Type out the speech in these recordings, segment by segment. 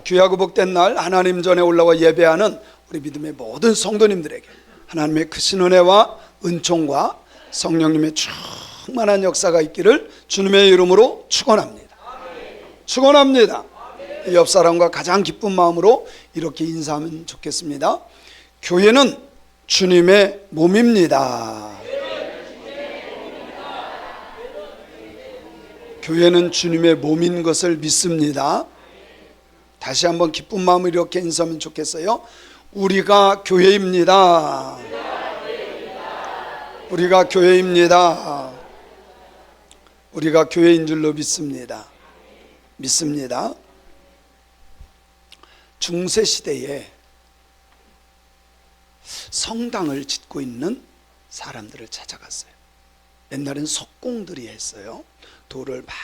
귀하고 복된 날 하나님 전에 올라와 예배하는 우리 믿음의 모든 성도님들에게 하나님의 크신 은혜와 은총과 성령님의 충만한 역사가 있기를 주님의 이름으로 축원합니다. 축원합니다. 옆 사람과 가장 기쁜 마음으로 이렇게 인사하면 좋겠습니다. 교회는 주님의 몸입니다. 교회는 주님의 몸인 것을 믿습니다. 다시 한번 기쁜 마음으로 이렇게 인사하면 좋겠어요. 우리가 교회입니다. 우리가 교회입니다. 우리가 교회인 줄로 믿습니다. 믿습니다. 중세 시대에 성당을 짓고 있는 사람들을 찾아갔어요. 옛날엔 석공들이 했어요. 돌을 막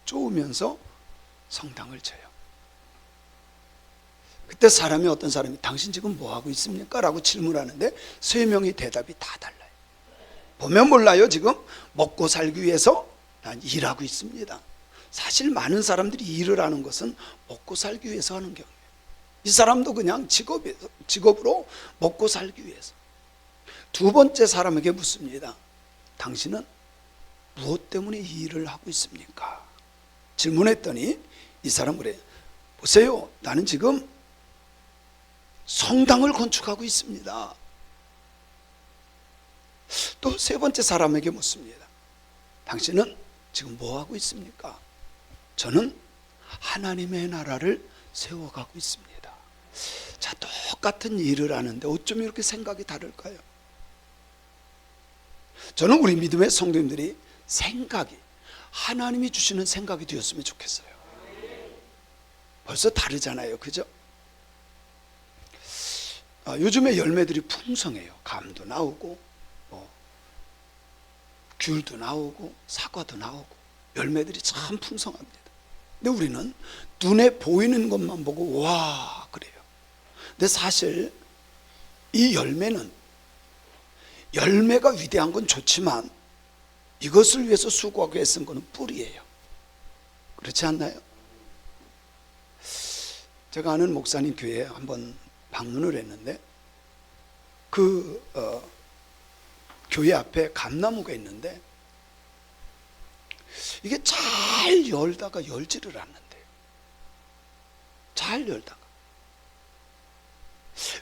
쪼으면서 성당을 쳐요. 그때 사람이 어떤 사람이 당신 지금 뭐하고 있습니까? 라고 질문하는데 세 명이 대답이 다 달라요. 보면 몰라요. 지금 먹고 살기 위해서 난 일하고 있습니다. 사실 많은 사람들이 일을 하는 것은 먹고 살기 위해서 하는 경우예요. 이 사람도 그냥 직업으로 먹고 살기 위해서. 두 번째 사람에게 묻습니다. 당신은 무엇 때문에 이 일을 하고 있습니까? 질문했더니 이 사람 그래요. 보세요. 나는 지금 성당을 건축하고 있습니다. 또 세 번째 사람에게 묻습니다. 당신은 지금 뭐 하고 있습니까? 저는 하나님의 나라를 세워가고 있습니다. 자, 똑같은 일을 하는데 어쩜 이렇게 생각이 다를까요? 저는 우리 믿음의 성도님들이 생각이 하나님이 주시는 생각이 되었으면 좋겠어요. 벌써 다르잖아요. 그죠? 요즘에 열매들이 풍성해요. 감도 나오고 귤도 나오고 사과도 나오고 열매들이 참 풍성합니다. 근데 우리는 눈에 보이는 것만 보고 와 그래요. 근데 사실 이 열매가 위대한 건 좋지만 이것을 위해서 수고하고 애쓴 거는 뿌리예요. 그렇지 않나요? 제가 아는 목사님 교회에 한번 방문을 했는데 교회 앞에 감나무가 있는데 이게 잘 열다가 열지를 않는데요. 잘 열다가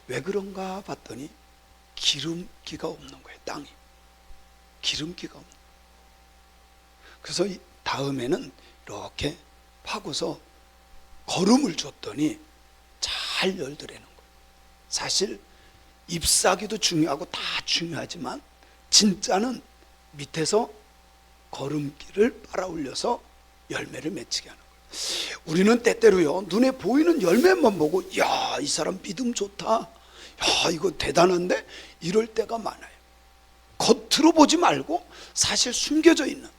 왜 그런가 봤더니 기름기가 없는 거예요. 땅이 기름기가 없는 거예요. 그래서 다음에는 이렇게 파고서 거름을 줬더니 잘 열더라는 거예요. 사실 잎사귀도 중요하고 다 중요하지만 진짜는 밑에서 거름기를 빨아 올려서 열매를 맺히게 하는 거예요. 우리는 때때로요 눈에 보이는 열매만 보고 야, 이 사람 믿음 좋다, 야, 이거 대단한데 이럴 때가 많아요. 겉으로 보지 말고 사실 숨겨져 있는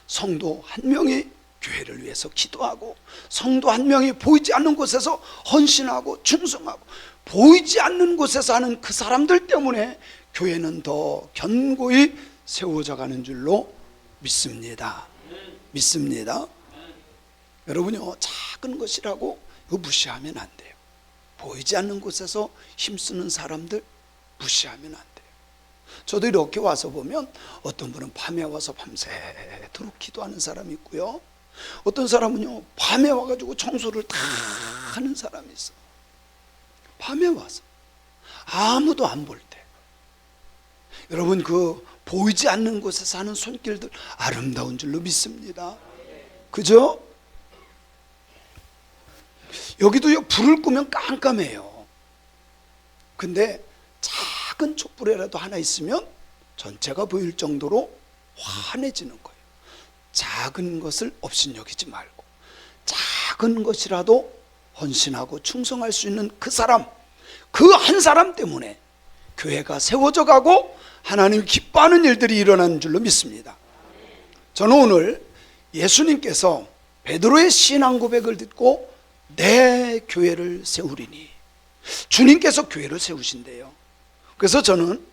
성도 한 명이 교회를 위해서 기도하고 성도 한 명이 보이지 않는 곳에서 헌신하고 충성하고 보이지 않는 곳에서 하는 그 사람들 때문에 교회는 더 견고히 세워져 가는 줄로 믿습니다. 믿습니다. 여러분요, 작은 것이라고 이거 무시하면 안 돼요. 보이지 않는 곳에서 힘쓰는 사람들 무시하면 안 돼요. 저도 이렇게 와서 보면 어떤 분은 밤에 와서 밤새도록 기도하는 사람이 있고요, 어떤 사람은요 밤에 와가지고 청소를 다 하는 사람이 있어. 밤에 와서 아무도 안 볼 때. 여러분, 그 보이지 않는 곳에서 하는 손길들 아름다운 줄로 믿습니다. 그죠? 여기도요 불을 끄면 깜깜해요. 근데 작은 촛불이라도 하나 있으면 전체가 보일 정도로 환해지는 거예요. 작은 것을 업신여기지 말고 작은 것이라도 헌신하고 충성할 수 있는 그 사람, 그 한 사람 때문에 교회가 세워져 가고 하나님이 기뻐하는 일들이 일어나는 줄로 믿습니다. 저는 오늘 예수님께서 베드로의 신앙 고백을 듣고 내 교회를 세우리니, 주님께서 교회를 세우신대요. 그래서 저는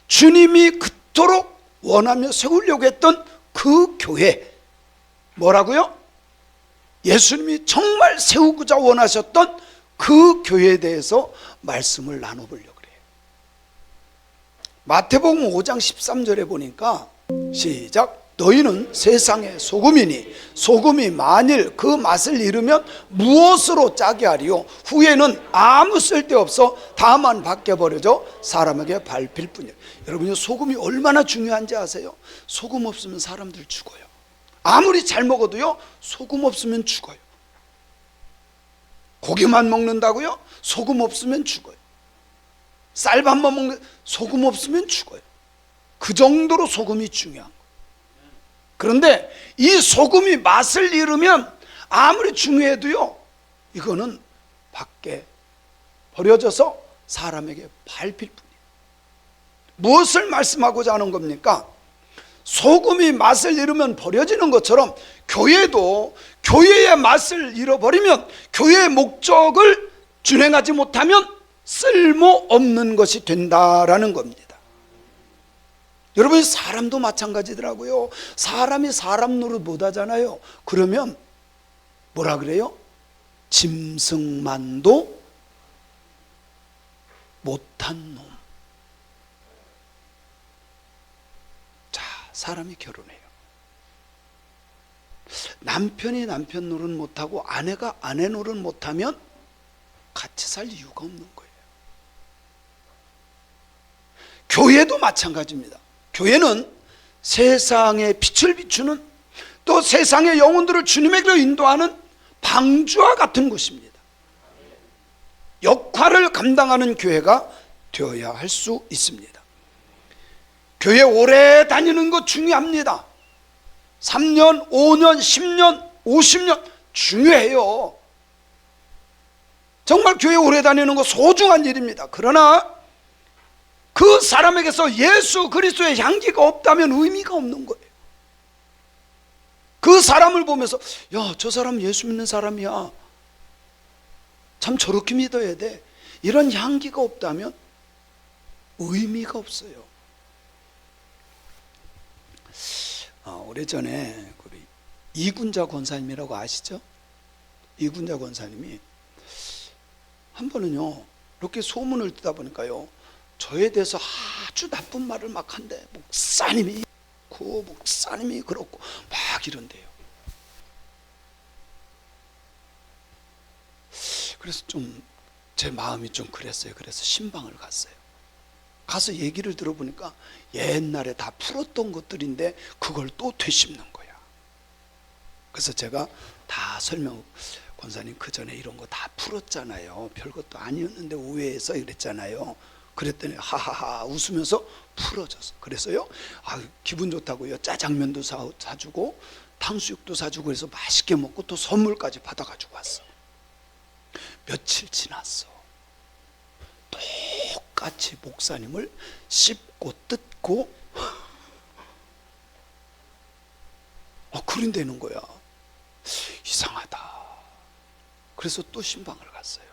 주님이 그토록 원하며 세우려고 했던 그 교회, 뭐라고요? 예수님이 정말 세우고자 원하셨던 그 교회에 대해서 말씀을 나눠보려고 그래요. 마태복음 5장 13절에 보니까 시작. 너희는 세상의 소금이니 소금이 만일 그 맛을 잃으면 무엇으로 짜게 하리요? 후에는 아무 쓸데없어 다만 밖에 버려져 사람에게 밟힐 뿐이에요. 여러분이 소금이 얼마나 중요한지 아세요? 소금 없으면 사람들 죽어요. 아무리 잘 먹어도요, 소금 없으면 죽어요. 고기만 먹는다고요? 소금 없으면 죽어요. 쌀밥만 먹는, 소금 없으면 죽어요. 그 정도로 소금이 중요한 거예요. 그런데 이 소금이 맛을 잃으면 아무리 중요해도요, 이거는 밖에 버려져서 사람에게 밟힐 뿐이에요. 무엇을 말씀하고자 하는 겁니까? 소금이 맛을 잃으면 버려지는 것처럼 교회도 교회의 맛을 잃어버리면, 교회의 목적을 준행하지 못하면 쓸모없는 것이 된다라는 겁니다. 여러분, 사람도 마찬가지더라고요. 사람이 사람 노릇 못하잖아요. 그러면 뭐라 그래요? 짐승만도 못한 놈. 자, 사람이 결혼해요. 남편이 남편 노릇 못하고 아내가 아내 노릇 못하면 같이 살 이유가 없는 거예요. 교회도 마찬가지입니다. 교회는 세상의 빛을 비추는, 또 세상의 영혼들을 주님에게로 인도하는 방주와 같은 곳입니다. 역할을 감당하는 교회가 되어야 할 수 있습니다. 교회 오래 다니는 것 중요합니다. 3년, 5년, 10년, 50년 중요해요. 정말 교회 오래 다니는 거 소중한 일입니다. 그러나 그 사람에게서 예수 그리스도의 향기가 없다면 의미가 없는 거예요. 그 사람을 보면서, 야, 저 사람 예수 믿는 사람이야, 참 저렇게 믿어야 돼, 이런 향기가 없다면 의미가 없어요. 오래전에 우리 이군자 권사님이라고 아시죠? 이군자 권사님이 한 번은요, 이렇게 소문을 듣다 보니까요, 저에 대해서 아주 나쁜 말을 막 한대. 목사님이 그렇고, 목사님이 그렇고 막 이런대요. 그래서 좀 제 마음이 좀 그랬어요. 그래서 신방을 갔어요. 가서 얘기를 들어보니까 옛날에 다 풀었던 것들인데 그걸 또 되씹는 거야. 그래서 제가 다 권사님 그 전에 이런 거 다 풀었잖아요. 별것도 아니었는데 오해해서 이랬잖아요. 그랬더니 하하하 웃으면서 풀어졌어. 그래서요, 기분 좋다고요, 짜장면도 사주고 탕수육도 사주고, 그래서 맛있게 먹고 또 선물까지 받아가지고 왔어. 며칠 지났어. 똑같이 목사님을 씹고 뜯고 그런다는 거야. 이상하다. 그래서 또 신방을 갔어요.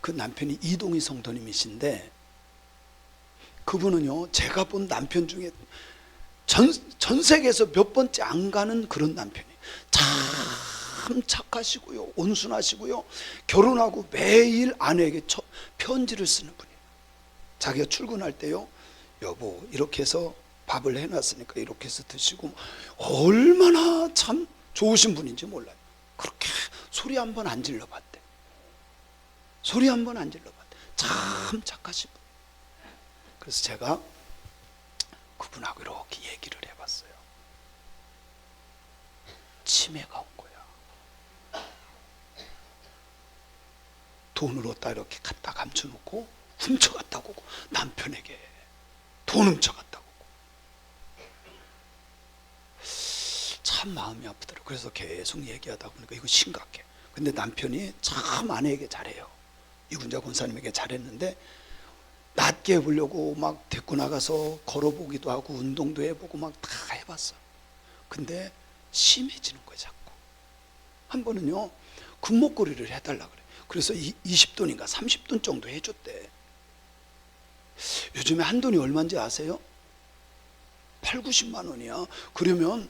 그 남편이 이동희 성도님이신데, 그분은요, 제가 본 남편 중에 전 세계에서 몇 번째 안 가는 그런 남편이에요. 참 착하시고요, 온순하시고요, 결혼하고 매일 아내에게 편지를 쓰는 분이에요. 자기가 출근할 때요, 여보 이렇게 해서 밥을 해놨으니까 이렇게 해서 드시고, 얼마나 참 좋으신 분인지 몰라요. 그렇게 소리 한 번 안 질러봤대. 소리 한 번 안 질러봤대. 참 착하신 분. 그래서 제가 그분하고 이렇게 얘기를 해봤어요. 치매가 온 거야. 돈으로 딱 이렇게 갖다 감춰놓고 훔쳐갔다고 오고, 남편에게 돈 훔쳐갔다고 오고. 참 마음이 아프더라고요. 그래서 계속 얘기하다 보니까 이거 심각해. 근데 남편이 참 아내에게 잘해요. 이군자 권사님에게 잘했는데, 낫게 해보려고 막 데리고 나가서 걸어보기도 하고 운동도 해보고 막 다 해봤어. 근데 심해지는 거예요. 자꾸. 한 번은요, 금목걸이를 해달라 그래. 그래서 20돈인가 30돈 정도 해줬대. 요즘에 한 돈이 얼마인지 아세요? 8, 90만 원이야. 그러면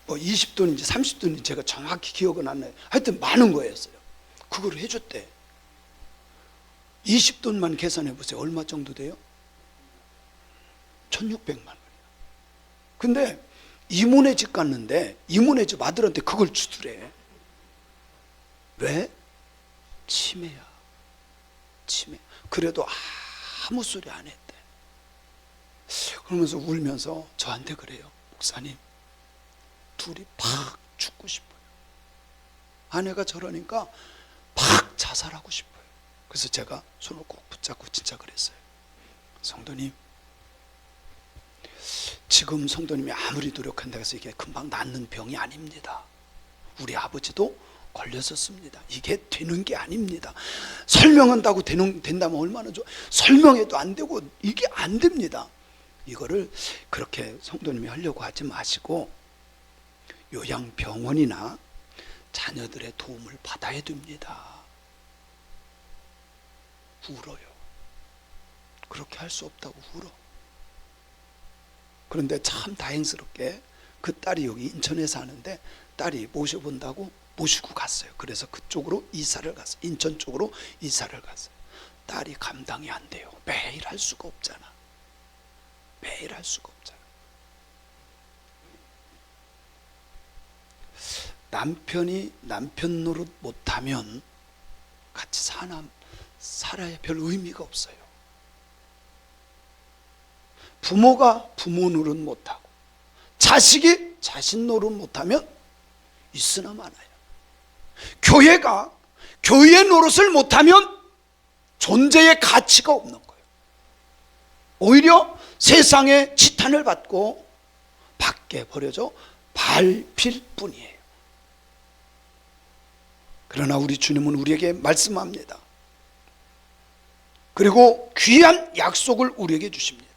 뭐 20돈인지 30돈인지 제가 정확히 기억은 안 나요. 하여튼 많은 거였어요. 그걸 해줬대. 20돈만 계산해 보세요. 얼마 정도 돼요? 1600만 원이요. 근데 이모네 집 갔는데 이모네 집 아들한테 그걸 주더래. 왜? 치매야. 치매. 그래도 아무 소리 안 했대. 그러면서 울면서 저한테 그래요. 목사님, 둘이 팍 죽고 싶어요. 아내가 저러니까 팍 자살하고 싶어요. 그래서 제가 손을 꼭 붙잡고 진짜 그랬어요. 성도님, 지금 성도님이 아무리 노력한다고 해서 이게 금방 낫는 병이 아닙니다. 우리 아버지도 걸렸었습니다. 이게 되는 게 아닙니다. 설명한다고 된다면 얼마나 좋아. 설명해도 안 되고 이게 안 됩니다. 이거를 그렇게 성도님이 하려고 하지 마시고 요양병원이나 자녀들의 도움을 받아야 됩니다. 울어요. 그렇게 할 수 없다고 울어. 그런데 참 다행스럽게 그 딸이 여기 인천에 사는데 딸이 모셔본다고 모시고 갔어요. 그래서 그쪽으로 이사를 갔어요. 인천 쪽으로 이사를 갔어요. 딸이 감당이 안 돼요. 매일 할 수가 없잖아. 매일 할 수가 없잖아. 남편이 남편 노릇 못하면 같이 살아야 별 의미가 없어요. 부모가 부모 노릇 못하고 자식이 자식 노릇 못하면 있으나 마나요. 교회가 교회 노릇을 못하면 존재의 가치가 없는 거예요. 오히려 세상에 지탄을 받고 밖에 버려져 밟힐 뿐이에요. 그러나 우리 주님은 우리에게 말씀합니다. 그리고 귀한 약속을 우리에게 주십니다.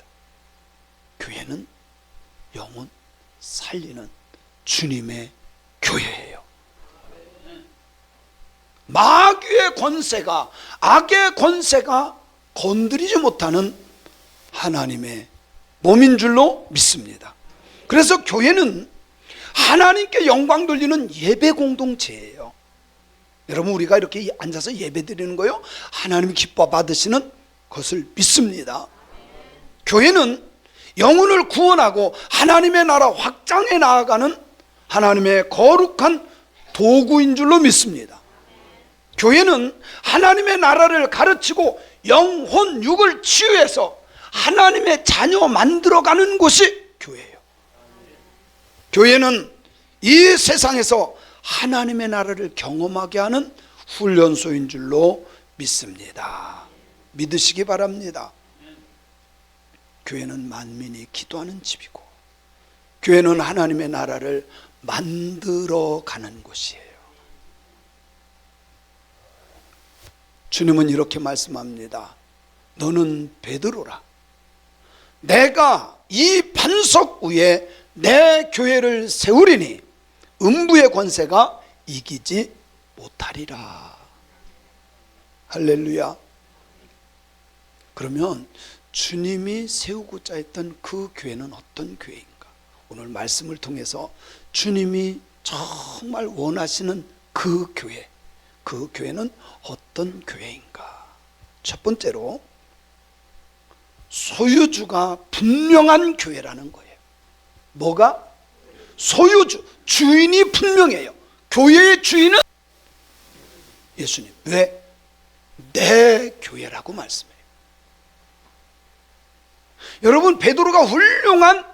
교회는 영혼 살리는 주님의 교회예요. 마귀의 권세가, 악의 권세가 건드리지 못하는 하나님의 몸인 줄로 믿습니다. 그래서 교회는 하나님께 영광 돌리는 예배 공동체예요. 여러분, 우리가 이렇게 앉아서 예배 드리는 거요, 하나님이 기뻐 받으시는 것을 믿습니다. 교회는 영혼을 구원하고 하나님의 나라 확장해 나아가는 하나님의 거룩한 도구인 줄로 믿습니다. 교회는 하나님의 나라를 가르치고 영혼, 육을 치유해서 하나님의 자녀 만들어가는 곳이 교회예요. 교회는 이 세상에서 하나님의 나라를 경험하게 하는 훈련소인 줄로 믿습니다. 믿으시기 바랍니다. 교회는 만민이 기도하는 집이고 교회는 하나님의 나라를 만들어가는 곳이에요. 주님은 이렇게 말씀합니다. 너는 베드로라. 내가 이 반석 위에 내 교회를 세우리니 음부의 권세가 이기지 못하리라. 할렐루야. 그러면 주님이 세우고자 했던 그 교회는 어떤 교회인가? 오늘 말씀을 통해서 주님이 정말 원하시는 그 교회, 그 교회는 어떤 교회인가? 첫 번째로 소유주가 분명한 교회라는 거예요. 뭐가? 소유주, 주인이 분명해요. 교회의 주인은 예수님. 왜? 내 교회라고 말씀해요. 여러분, 베드로가 훌륭한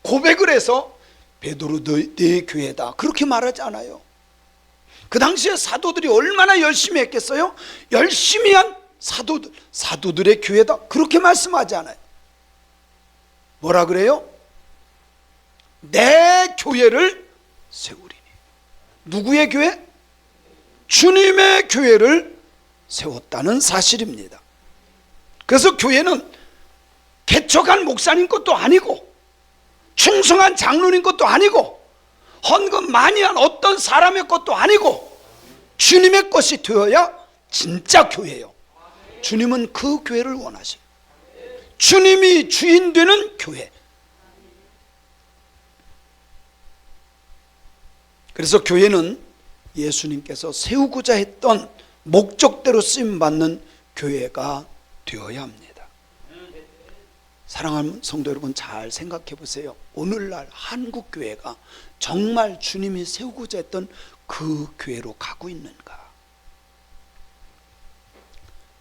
고백을 해서 베드로 내 교회다 그렇게 말하지 않아요. 그 당시에 사도들이 얼마나 열심히 했겠어요? 열심히 한 사도들의 교회다 그렇게 말씀하지 않아요. 뭐라 그래요? 내 교회를 세우리니. 누구의 교회? 주님의 교회를 세웠다는 사실입니다. 그래서 교회는 개척한 목사님 것도 아니고 충성한 장로님 것도 아니고 헌금 많이 한 어떤 사람의 것도 아니고 주님의 것이 되어야 진짜 교회예요. 주님은 그 교회를 원하셔요. 주님이 주인 되는 교회. 그래서 교회는 예수님께서 세우고자 했던 목적대로 쓰임받는 교회가 되어야 합니다. 사랑하는 성도 여러분, 잘 생각해 보세요. 오늘날 한국 교회가 정말 주님이 세우고자 했던 그 교회로 가고 있는가?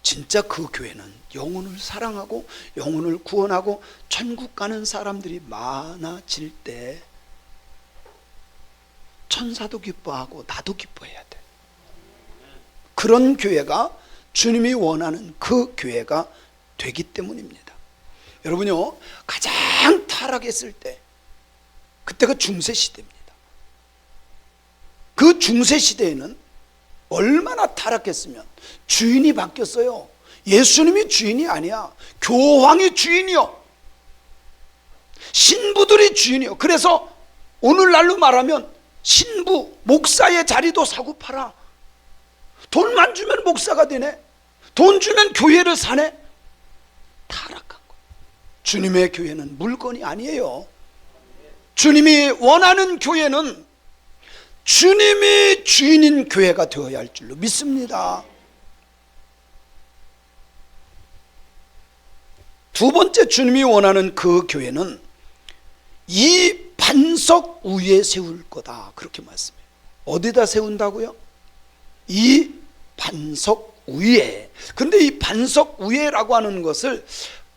진짜 그 교회는 영혼을 사랑하고 영혼을 구원하고 천국 가는 사람들이 많아질 때 천사도 기뻐하고 나도 기뻐해야 돼. 그런 교회가 주님이 원하는 그 교회가 되기 때문입니다. 여러분요, 가장 타락했을 때 그때가 중세시대입니다. 그 중세시대에는 얼마나 타락했으면 주인이 바뀌었어요. 예수님이 주인이 아니야. 교황이 주인이요. 신부들이 주인이요. 그래서 오늘날로 말하면 신부, 목사의 자리도 사고 팔아. 돈만 주면 목사가 되네. 돈 주면 교회를 사네. 타락한 거예요. 주님의 교회는 물건이 아니에요. 주님이 원하는 교회는 주님이 주인인 교회가 되어야 할 줄로 믿습니다. 두 번째, 주님이 원하는 그 교회는 이 반석 위에 세울 거다, 그렇게 말씀해요. 어디다 세운다고요? 이 반석 위에. 근데 이 반석 위에라고 하는 것을,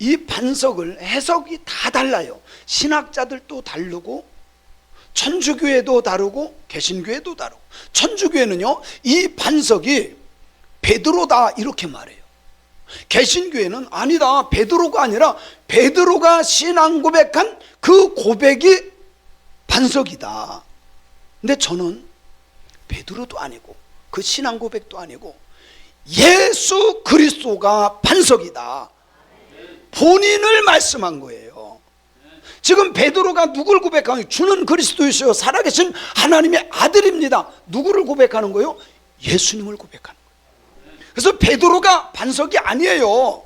이 반석을 해석이 다 달라요. 신학자들도 다르고 천주교회도 다르고 개신교회도 다르고. 천주교회는요, 이 반석이 베드로다 이렇게 말해요. 개신교회는 아니다, 베드로가 아니라 베드로가 신앙 고백한 그 고백이 반석이다. 근데 저는 베드로도 아니고 그 신앙 고백도 아니고 예수 그리스도가 반석이다, 본인을 말씀한 거예요. 지금 베드로가 누구를 고백하는 거예요? 주는 그리스도이시요 살아계신 하나님의 아들입니다. 누구를 고백하는 거예요? 예수님을 고백하는 거예요. 그래서 베드로가 반석이 아니에요.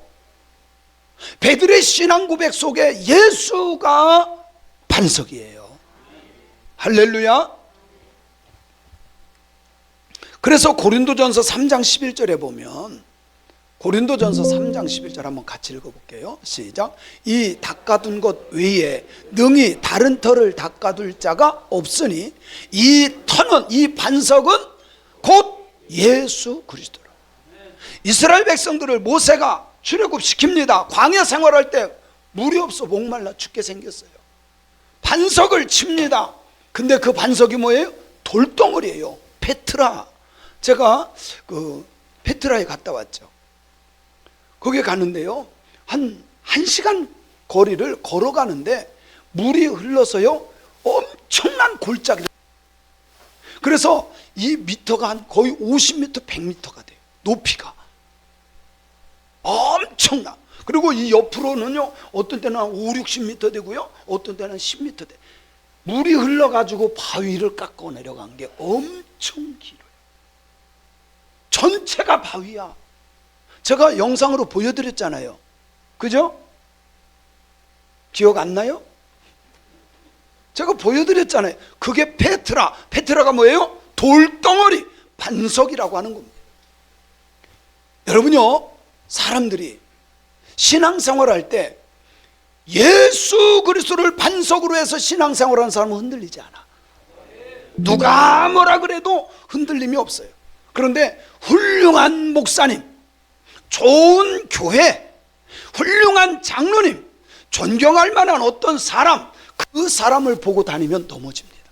베드로의 신앙 고백 속에 예수가 반석이에요. 할렐루야. 그래서 고린도전서 3장 11절에 보면, 고린도전서 3장 11절 한번 같이 읽어볼게요. 시작. 이 닦아둔 것 외에 능히 다른 터를 닦아둘 자가 없으니 이 터는, 이 반석은 곧 예수 그리스도라. 이스라엘 백성들을 모세가 출애굽시킵니다. 광야 생활할 때 물이 없어 목말라 죽게 생겼어요. 반석을 칩니다. 근데 그 반석이 뭐예요? 돌덩어리예요. 페트라. 제가 그 페트라에 갔다 왔죠. 거기에 갔는데요, 한 시간 거리를 걸어가는데 물이 흘러서요 엄청난 골짜기. 그래서 이 미터가 한 거의 50m, 100m가 돼요. 높이가 엄청나. 그리고 이 옆으로는요 어떤 때는 한 5, 60m 되고요, 어떤 때는 10m 돼. 물이 흘러가지고 바위를 깎아 내려간 게 엄청 길어요. 전체가 바위야. 제가 영상으로 보여드렸잖아요. 그죠? 기억 안 나요? 제가 보여드렸잖아요. 그게 페트라. 페트라가 뭐예요? 돌덩어리, 반석이라고 하는 겁니다. 여러분요, 사람들이 신앙생활할 때 예수 그리스도를 반석으로 해서 신앙생활하는 사람은 흔들리지 않아. 누가 뭐라 그래도 흔들림이 없어요. 그런데 훌륭한 목사님, 좋은 교회, 훌륭한 장로님, 존경할 만한 어떤 사람, 그 사람을 보고 다니면 넘어집니다.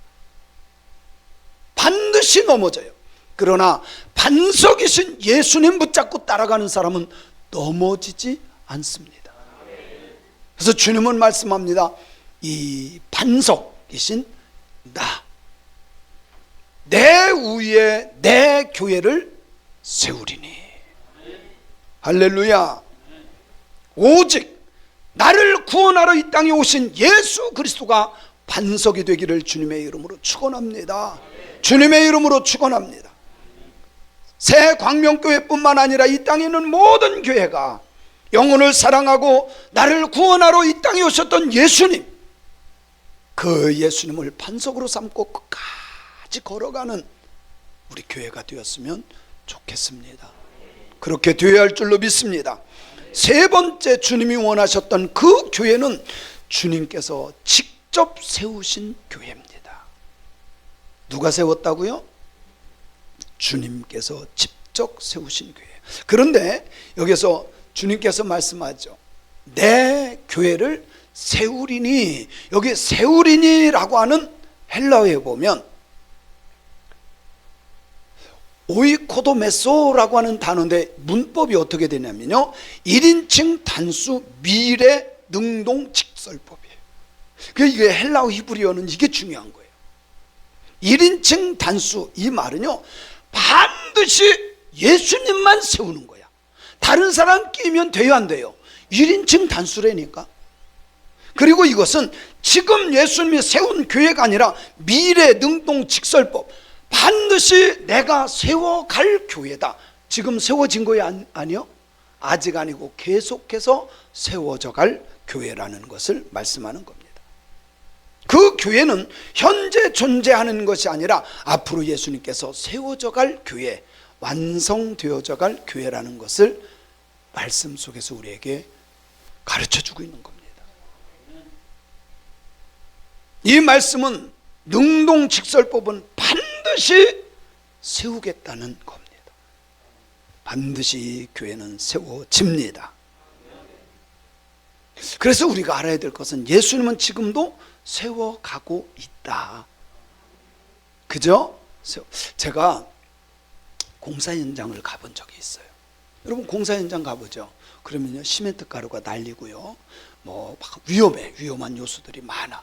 반드시 넘어져요. 그러나 반석이신 예수님 붙잡고 따라가는 사람은 넘어지지 않습니다. 그래서 주님은 말씀합니다. 이 반석이신 나, 내 위에 내 교회를 세우리니. 할렐루야. 오직 나를 구원하러 이 땅에 오신 예수 그리스도가 반석이 되기를 주님의 이름으로 축원합니다. 주님의 이름으로 축원합니다. 새 광명교회뿐만 아니라 이 땅에 있는 모든 교회가 영혼을 사랑하고 나를 구원하러 이 땅에 오셨던 예수님, 그 예수님을 반석으로 삼고 끝까지 끝까지 걸어가는 우리 교회가 되었으면 좋겠습니다. 그렇게 되어야 할 줄로 믿습니다. 세 번째 주님이 원하셨던 그 교회는 주님께서 직접 세우신 교회입니다. 누가 세웠다고요? 주님께서 직접 세우신 교회. 그런데 여기서 주님께서 말씀하죠. 내 교회를 세우리니, 여기 세우리니라고 하는 헬라어에 보면 오이코도메소라고 하는 단어인데 문법이 어떻게 되냐면요, 1인칭 단수 미래 능동 직설법이에요. 이게 헬라어 히브리어는 이게 중요한 거예요. 1인칭 단수, 이 말은요 반드시 예수님만 세우는 거야. 다른 사람 끼면 돼요, 안 돼요? 1인칭 단수라니까. 그리고 이것은 지금 예수님이 세운 교회가 아니라 미래 능동 직설법, 반드시 내가 세워갈 교회다. 지금 세워진 거야, 아니요? 아직 아니고 계속해서 세워져 갈 교회라는 것을 말씀하는 겁니다. 그 교회는 현재 존재하는 것이 아니라 앞으로 예수님께서 세워져 갈 교회, 완성되어져 갈 교회라는 것을 말씀 속에서 우리에게 가르쳐주고 있는 겁니다. 이 말씀은 능동직설법은 반드시 세우겠다는 겁니다. 반드시 교회는 세워집니다. 그래서 우리가 알아야 될 것은 예수님은 지금도 세워가고 있다. 그죠? 제가 공사 현장을 가본 적이 있어요. 여러분 공사 현장 가보죠. 그러면요 시멘트 가루가 날리고요, 뭐 위험한 요소들이 많아.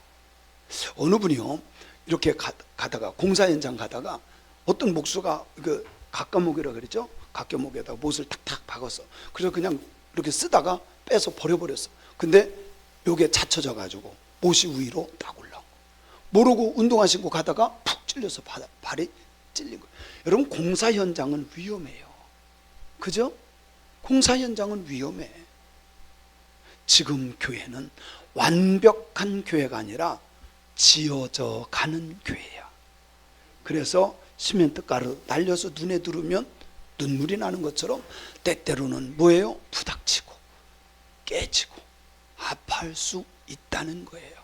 어느 분이요 이렇게 가다가 공사 현장 가다가 어떤 목수가 그 각과목이라고 그랬죠. 각과목에다가 못을 탁탁 박았어. 그래서 그냥 이렇게 쓰다가 빼서 버려버렸어. 근데 요게 찾쳐져 가지고 못이 위로 딱 올라오고, 모르고 운동화 신고 가다가 푹 찔려서 발이 찔린 거예요. 여러분 공사 현장은 위험해요. 그죠? 공사 현장은 위험해. 지금 교회는 완벽한 교회가 아니라 지어져 가는 교회야. 그래서 시멘트 가루 날려서 눈에 들으면 눈물이 나는 것처럼 때때로는 뭐예요? 부닥치고 깨지고 아파할 수 있다는 거예요.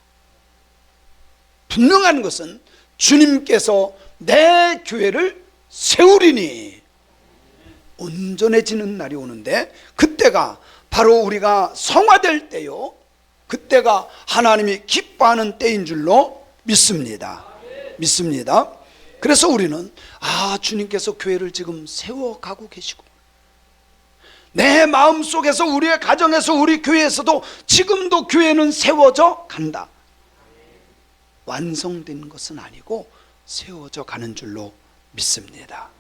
분명한 것은 주님께서 내 교회를 세우리니 온전해지는 날이 오는데, 그때가 바로 우리가 성화될 때요, 그때가 하나님이 기뻐하는 때인 줄로 믿습니다. 그래서 우리는 주님께서 교회를 지금 세워가고 계시고, 내 마음속에서, 우리의 가정에서, 우리 교회에서도 지금도 교회는 세워져 간다. 완성된 것은 아니고 세워져 가는 줄로 믿습니다.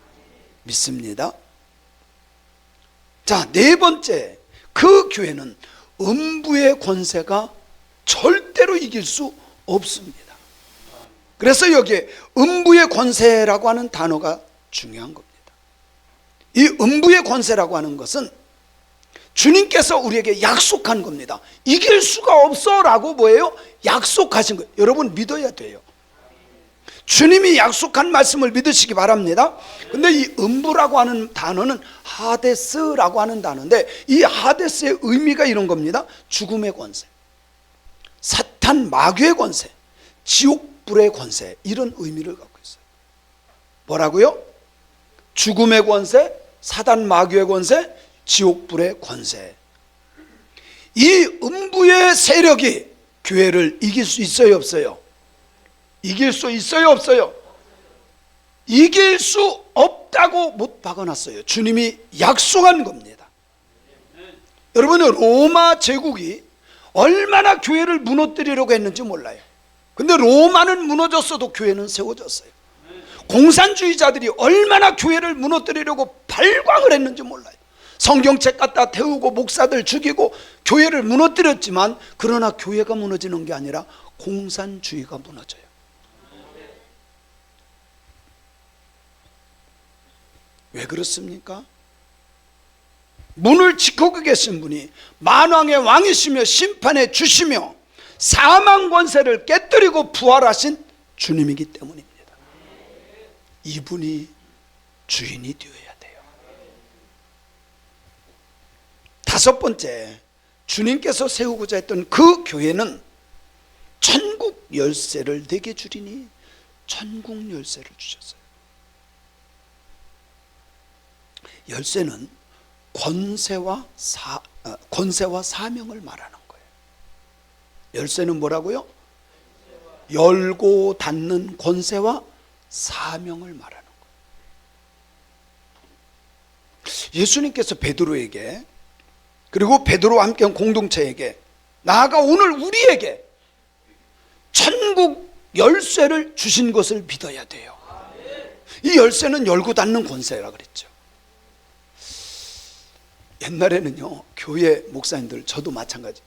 자, 네 번째, 그 교회는 음부의 권세가 절대로 이길 수 없습니다. 그래서 여기에 음부의 권세라고 하는 단어가 중요한 겁니다. 이 음부의 권세라고 하는 것은 주님께서 우리에게 약속한 겁니다. 이길 수가 없어 라고 뭐예요? 약속하신 거예요. 여러분 믿어야 돼요. 주님이 약속한 말씀을 믿으시기 바랍니다. 근데 이 음부라고 하는 단어는 하데스라고 하는 단어인데, 이 하데스의 의미가 이런 겁니다. 죽음의 권세, 사탄 마귀의 권세, 지옥불의 권세, 이런 의미를 갖고 있어요. 뭐라고요? 죽음의 권세, 사탄 마귀의 권세, 지옥불의 권세. 이 음부의 세력이 교회를 이길 수 있어요, 없어요? 이길 수 있어요, 없어요? 이길 수 없다고 못 박아놨어요. 주님이 약속한 겁니다. 여러분, 로마 제국이 얼마나 교회를 무너뜨리려고 했는지 몰라요. 근데 로마는 무너졌어도 교회는 세워졌어요. 공산주의자들이 얼마나 교회를 무너뜨리려고 발광을 했는지 몰라요. 성경책 갖다 태우고 목사들 죽이고 교회를 무너뜨렸지만, 그러나 교회가 무너지는 게 아니라 공산주의가 무너져요. 왜 그렇습니까? 문을 지키고 계신 분이 만왕의 왕이시며 심판의 주시며 사망 권세를 깨뜨리고 부활하신 주님이기 때문입니다. 이분이 주인이 되어야 돼요. 다섯 번째, 주님께서 세우고자 했던 그 교회는 천국 열쇠를 내게 주리니 천국 열쇠를 주셨어요. 열쇠는 권세와 사명을 말하는 거예요. 열쇠는 뭐라고요? 열고 닫는 권세와 사명을 말하는 거예요. 예수님께서 베드로에게, 그리고 베드로와 함께한 공동체에게, 나아가 오늘 우리에게 천국 열쇠를 주신 것을 믿어야 돼요. 이 열쇠는 열고 닫는 권세라 그랬죠. 옛날에는요, 교회 목사님들, 저도 마찬가지,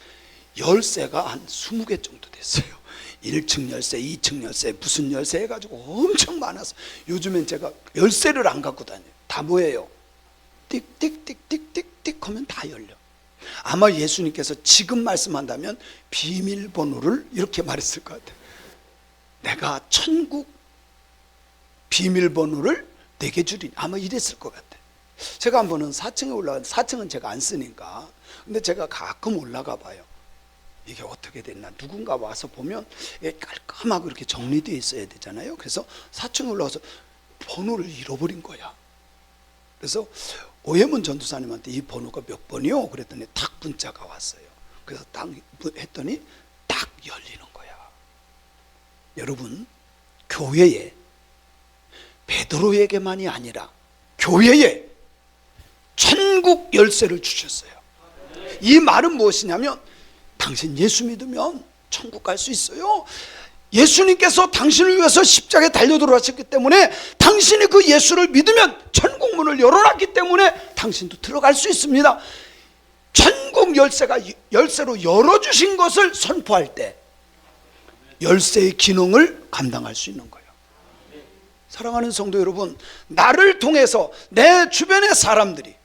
열쇠가 한 20개 정도 됐어요. 1층 열쇠, 2층 열쇠, 무슨 열쇠 해가지고 엄청 많아서 요즘엔 제가 열쇠를 안 갖고 다녀요. 다 뭐예요? 띡띡띡띡띡띡 하면 다 열려. 아마 예수님께서 지금 말씀한다면 비밀번호를 이렇게 말했을 것 같아요. 내가 천국 비밀번호를 내게 주리니, 아마 이랬을 것 같아요. 제가 한 번은 4층에 올라가, 4층은 제가 안 쓰니까, 근데 제가 가끔 올라가 봐요. 이게 어떻게 됐나, 누군가 와서 보면 깔끔하고 이렇게 정리되어 있어야 되잖아요. 그래서 4층에 올라가서 번호를 잃어버린 거야. 그래서 오해문 전도사님한테 이 번호가 몇 번이요? 그랬더니 딱 문자가 왔어요. 그래서 딱 했더니 딱 열리는 거야. 여러분, 교회에, 베드로에게만이 아니라 교회에 천국 열쇠를 주셨어요. 이 말은 무엇이냐면, 당신 예수 믿으면 천국 갈 수 있어요. 예수님께서 당신을 위해서 십자가에 달려 돌아가셨기 때문에, 당신이 그 예수를 믿으면 천국 문을 열어놨기 때문에 당신도 들어갈 수 있습니다. 천국 열쇠로 열어주신 것을 선포할 때 열쇠의 기능을 감당할 수 있는 거예요. 사랑하는 성도 여러분, 나를 통해서 내 주변의 사람들이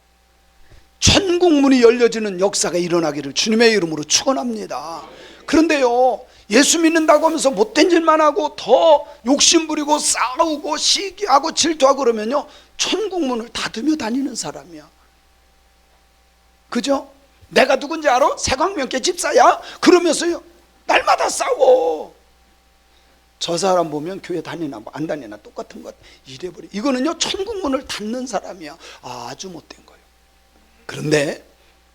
천국 문이 열려지는 역사가 일어나기를 주님의 이름으로 축원합니다. 그런데요, 예수 믿는다고 하면서 못된 짓만 하고 더 욕심부리고 싸우고 시기하고 질투하고 그러면요, 천국 문을 닫으며 다니는 사람이야. 그죠? 내가 누군지 알아? 세광명계 집사야? 그러면서요 날마다 싸워. 저 사람 보면 교회 다니나 안 다니나 똑같은 것 이래버려. 이거는요 천국 문을 닫는 사람이야. 아주 못된 거예요. 그런데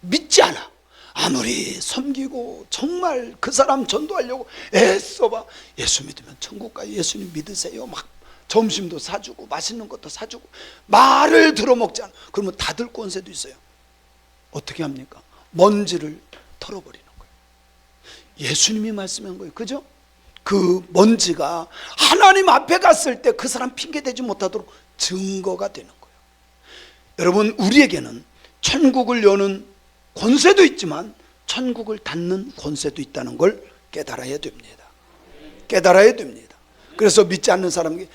믿지 않아. 아무리 섬기고 정말 그 사람 전도하려고 애써봐. 예수 믿으면 천국 가요. 예수님 믿으세요. 막 점심도 사주고 맛있는 것도 사주고 말을 들어먹지 않아. 그러면 닫을 권세도 있어요. 어떻게 합니까? 먼지를 털어버리는 거예요. 예수님이 말씀한 거예요. 그죠? 그 먼지가 하나님 앞에 갔을 때 그 사람 핑계대지 못하도록 증거가 되는 거예요. 여러분, 우리에게는 천국을 여는 권세도 있지만 천국을 닫는 권세도 있다는 걸 깨달아야 됩니다. 깨달아야 됩니다. 그래서 믿지 않는 사람에게,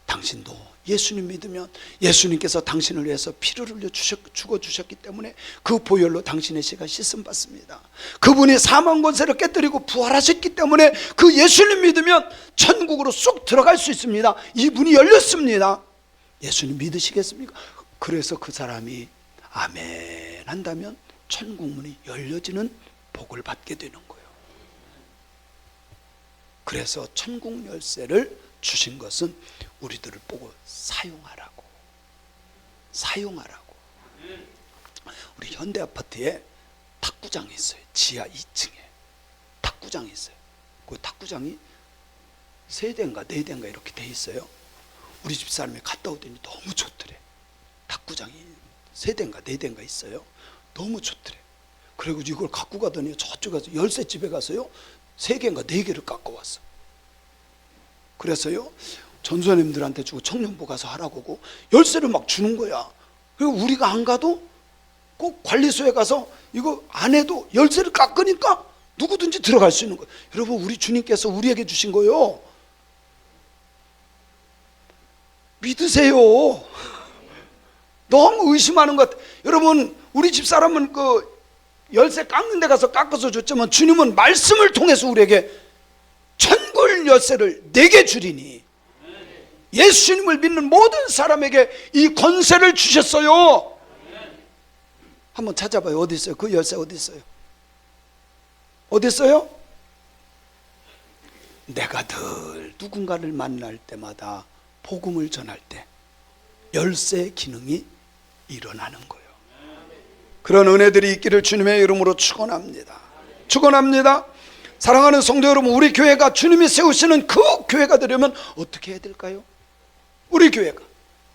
당신도 예수님 믿으면 예수님께서 당신을 위해서 피를 흘려 죽어주셨기 때문에 그 보혈로 당신의 죄가 씻음 받습니다. 그분이 사망 권세를 깨뜨리고 부활하셨기 때문에 그 예수님 믿으면 천국으로 쑥 들어갈 수 있습니다. 이 문이 열렸습니다. 예수님 믿으시겠습니까? 그래서 그 사람이 아멘 한다면 천국 문이 열려지는 복을 받게 되는 거예요. 그래서 천국 열쇠를 주신 것은 우리들을 보고 사용하라고. 우리 현대아파트에 탁구장이 있어요. 지하 2층에 탁구장이 있어요. 그 탁구장이 3대인가 4대인가 이렇게 돼 있어요. 우리 집사람이 갔다 오더니 너무 좋더래. 탁구장이 3대인가 4대인가 있어요. 너무 좋더래. 그리고 이걸 갖고 가더니 저쪽 가서 열쇠집에 가서요 3개인가 4개를 갖고 왔어. 그래서요 전소년님들한테 주고 청년부 가서 하라고 하고 열쇠를 막 주는 거야. 그리고 우리가 안 가도 꼭 관리소에 가서 이거 안 해도 열쇠를 깎으니까 누구든지 들어갈 수 있는 거예요. 여러분, 우리 주님께서 우리에게 주신 거요, 믿으세요. 너무 의심하는 것 같아요. 여러분, 우리 집사람은 그 열쇠 깎는 데 가서 깎아서 줬지만 주님은 말씀을 통해서 우리에게 천국 열쇠를 내게 주리니 예수님을 믿는 모든 사람에게 이 권세를 주셨어요. 한번 찾아봐요. 어디 있어요? 그 열쇠 어디 있어요? 어디 있어요? 내가 늘 누군가를 만날 때마다 복음을 전할 때 열쇠 기능이 일어나는 거예요. 그런 은혜들이 있기를 주님의 이름으로 축원합니다. 축원합니다. 사랑하는 성도 여러분, 우리 교회가 주님이 세우시는 그 교회가 되려면 어떻게 해야 될까요? 우리 교회가,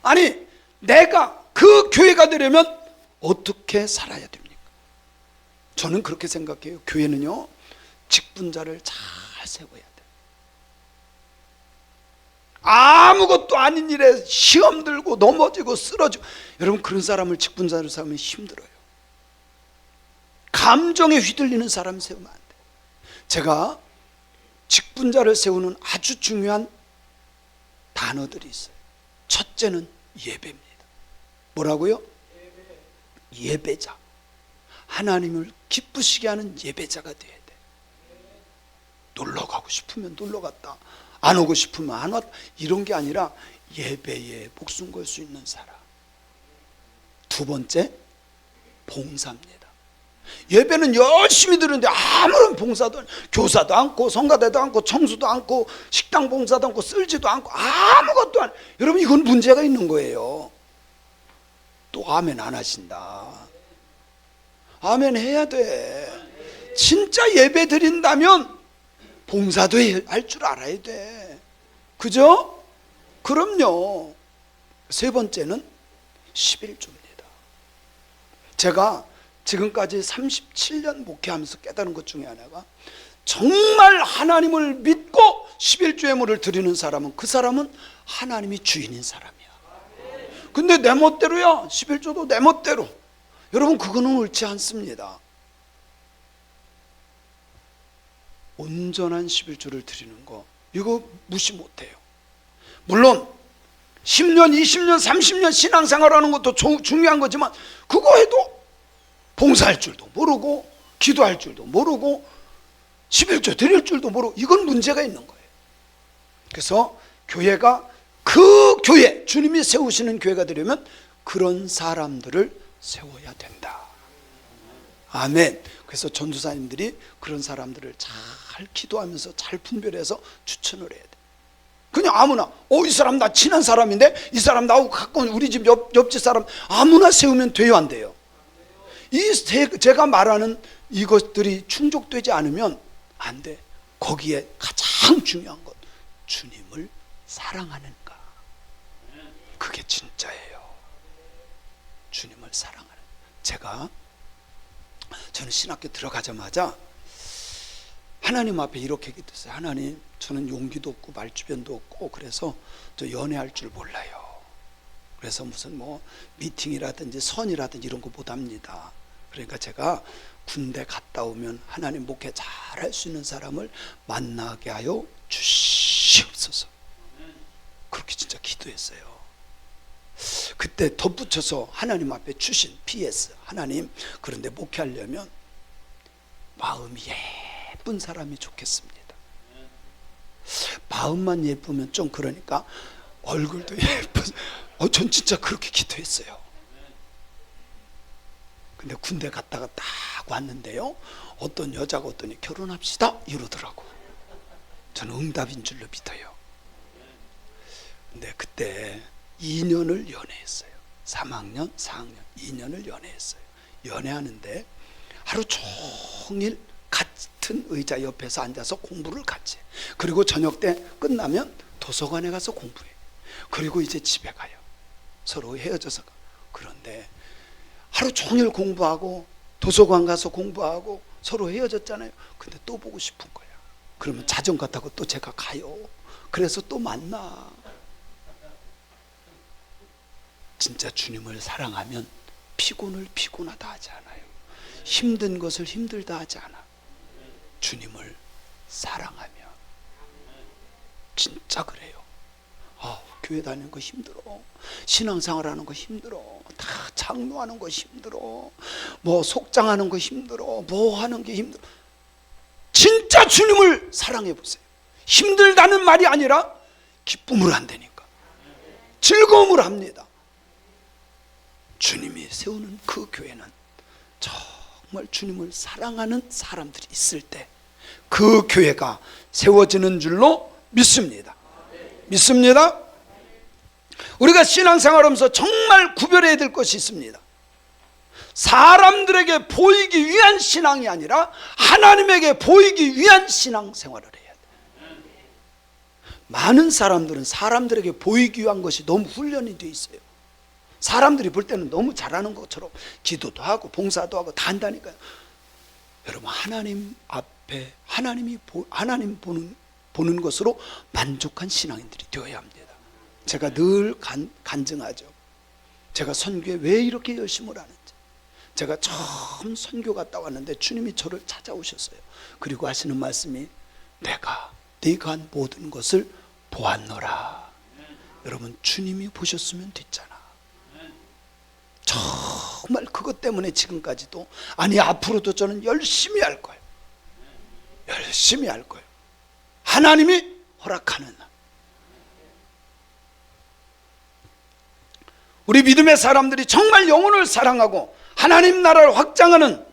아니 내가 그 교회가 되려면 어떻게 살아야 됩니까? 저는 그렇게 생각해요. 교회는요, 직분자를 잘 세워야 돼요. 아무것도 아닌 일에 시험 들고 넘어지고 쓰러지고, 여러분 그런 사람을 직분자로 삼으면 힘들어요. 감정에 휘둘리는 사람 세우면 안 돼요. 제가 직분자를 세우는 아주 중요한 단어들이 있어요. 첫째는 예배입니다. 뭐라고요? 예배자. 하나님을 기쁘시게 하는 예배자가 돼야 돼. 놀러 가고 싶으면 놀러 갔다, 안 오고 싶으면 안 왔다, 이런 게 아니라 예배에 목숨 걸 수 있는 사람. 두 번째, 봉사입니다. 예배는 열심히 드는데 아무런 봉사도, 교사도 않고 성가대도 않고 청소도 않고 식당 봉사도 않고 쓸지도 않고 아무것도 안. 여러분 이건 문제가 있는 거예요. 또 아멘 안 하신다. 아멘 해야 돼. 진짜 예배 드린다면 봉사도 할 줄 알아야 돼. 그죠? 그럼요. 세 번째는 11조입니다. 제가 지금까지 37년 목회하면서 깨달은 것 중에 하나가, 정말 하나님을 믿고 11조 예물을 드리는 사람은 그 사람은 하나님이 주인인 사람이야. 근데 내 멋대로야, 11조도 내 멋대로. 여러분 그거는 옳지 않습니다. 온전한 11조를 드리는 거, 이거 무시 못해요. 물론 10년, 20년, 30년 신앙생활하는 것도 중요한 거지만, 그거 해도 봉사할 줄도 모르고 기도할 줄도 모르고 11조 드릴 줄도 모르고, 이건 문제가 있는 거예요. 그래서 교회가 그 교회, 주님이 세우시는 교회가 되려면 그런 사람들을 세워야 된다. 아멘. 그래서 전도사님들이 그런 사람들을 잘 기도하면서 잘 분별해서 추천을 해야 돼. 그냥 아무나, 이 사람 나 친한 사람인데, 이 사람 나하고 가까운 우리 집 옆집 사람, 아무나 세우면 돼요, 안 돼요? 제가 말하는 이것들이 충족되지 않으면 안 돼. 거기에 가장 중요한 것, 주님을 사랑하는가. 그게 진짜예요. 주님을 사랑하는. 저는 신학교 들어가자마자 하나님 앞에 이렇게 기도했어요. 하나님, 저는 용기도 없고 말주변도 없고 그래서 저 연애할 줄 몰라요. 그래서 무슨 미팅이라든지 선이라든지 이런 거 못합니다. 그러니까 제가 군대 갔다 오면 하나님 목회 잘할 수 있는 사람을 만나게 하여 주시옵소서. 그렇게 진짜 기도했어요. 그때 덧붙여서 하나님 앞에 주신 PS, 하나님, 그런데 목회하려면 마음이 예쁜 사람이 좋겠습니다. 마음만 예쁘면 좀 그러니까 얼굴도 예쁜. 전 진짜 그렇게 기도했어요. 근데 군대 갔다가 딱 왔는데요, 어떤 여자가 어떠니 결혼합시다 이러더라고. 저는 응답인 줄로 믿어요. 근데 그때 2년을 연애했어요. 3학년, 4학년 2년을 연애했어요. 연애하는데 하루 종일 같은 의자 옆에서 앉아서 공부를 같이 해. 그리고 저녁 때 끝나면 도서관에 가서 공부해. 그리고 이제 집에 가요. 서로 헤어져서 가. 그런데 하루 종일 공부하고 도서관 가서 공부하고 서로 헤어졌잖아요. 근데 또 보고 싶은 거야. 그러면 자전거 타고 또 제가 가요. 그래서 또 만나. 진짜 주님을 사랑하면 피곤을 피곤하다 하지 않아요. 힘든 것을 힘들다 하지 않아. 주님을 사랑하면 진짜 그래요. 교회 다니는 거 힘들어, 신앙생활 하는 거 힘들어, 다 장로하는 거 힘들어, 속장하는 거 힘들어, 하는 게 힘들어. 진짜 주님을 사랑해 보세요. 힘들다는 말이 아니라 기쁨으로 안 되니까. 즐거움을 합니다. 주님이 세우는 그 교회는 정말 주님을 사랑하는 사람들이 있을 때 그 교회가 세워지는 줄로 믿습니다. 믿습니다. 우리가 신앙생활하면서 정말 구별해야 될 것이 있습니다. 사람들에게 보이기 위한 신앙이 아니라 하나님에게 보이기 위한 신앙생활을 해야 돼요. 많은 사람들은 사람들에게 보이기 위한 것이 너무 훈련이 되어 있어요. 사람들이 볼 때는 너무 잘하는 것처럼 기도도 하고 봉사도 하고 다 한다니까요. 여러분, 하나님 앞에 하나님 보는 것으로 만족한 신앙인들이 되어야 합니다. 제가 늘 간증하죠. 제가 선교에 왜 이렇게 열심을 하는지. 제가 처음 선교 갔다 왔는데 주님이 저를 찾아오셨어요. 그리고 하시는 말씀이 내가 네가 한 모든 것을 보았노라. 여러분, 주님이 보셨으면 됐잖아. 정말 그것 때문에 지금까지도, 아니 앞으로도 저는 열심히 할 거예요. 열심히 할 거예요. 하나님이 허락하는. 우리 믿음의 사람들이 정말 영혼을 사랑하고 하나님 나라를 확장하는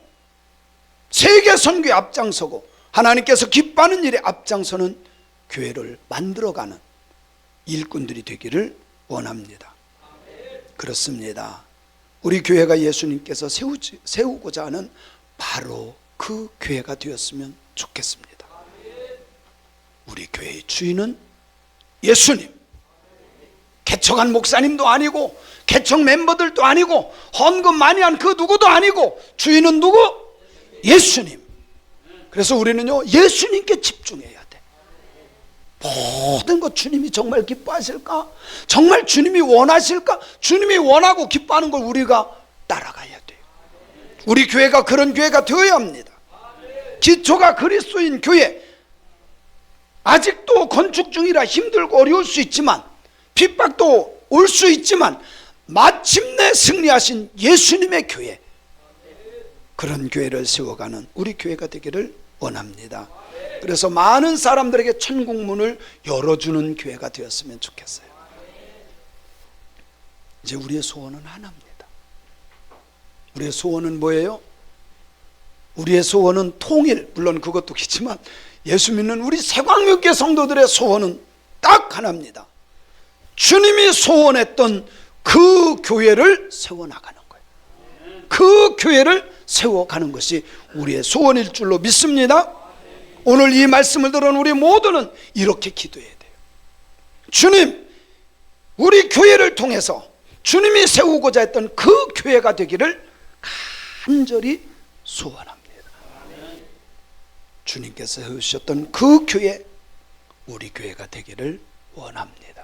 세계 선교에 앞장서고 하나님께서 기뻐하는 일에 앞장서는 교회를 만들어가는 일꾼들이 되기를 원합니다. 그렇습니다. 우리 교회가 예수님께서 세우고자 하는 바로 그 교회가 되었으면 좋겠습니다. 우리 교회의 주인은 예수님. 개척한 목사님도 아니고 개척 멤버들도 아니고 헌금 많이 한 그 누구도 아니고 주인은 누구? 예수님. 그래서 우리는요, 예수님께 집중해야 돼. 모든 것 주님이 정말 기뻐하실까? 정말 주님이 원하실까? 주님이 원하고 기뻐하는 걸 우리가 따라가야 돼요. 우리 교회가 그런 교회가 되어야 합니다. 기초가 그리스도인 교회. 아직도 건축 중이라 힘들고 어려울 수 있지만, 핍박도 올 수 있지만, 마침내 승리하신 예수님의 교회, 그런 교회를 세워가는 우리 교회가 되기를 원합니다. 그래서 많은 사람들에게 천국문을 열어주는 교회가 되었으면 좋겠어요. 이제 우리의 소원은 하나입니다. 우리의 소원은 뭐예요? 우리의 소원은 통일. 물론 그것도 있지만 예수 믿는 우리 새광명교회 성도들의 소원은 딱 하나입니다. 주님이 소원했던 그 교회를 세워나가는 거예요. 그 교회를 세워가는 것이 우리의 소원일 줄로 믿습니다. 오늘 이 말씀을 들은 우리 모두는 이렇게 기도해야 돼요. 주님, 우리 교회를 통해서 주님이 세우고자 했던 그 교회가 되기를 간절히 소원합니다. 주님께서 세우셨던 그 교회, 우리 교회가 되기를 원합니다.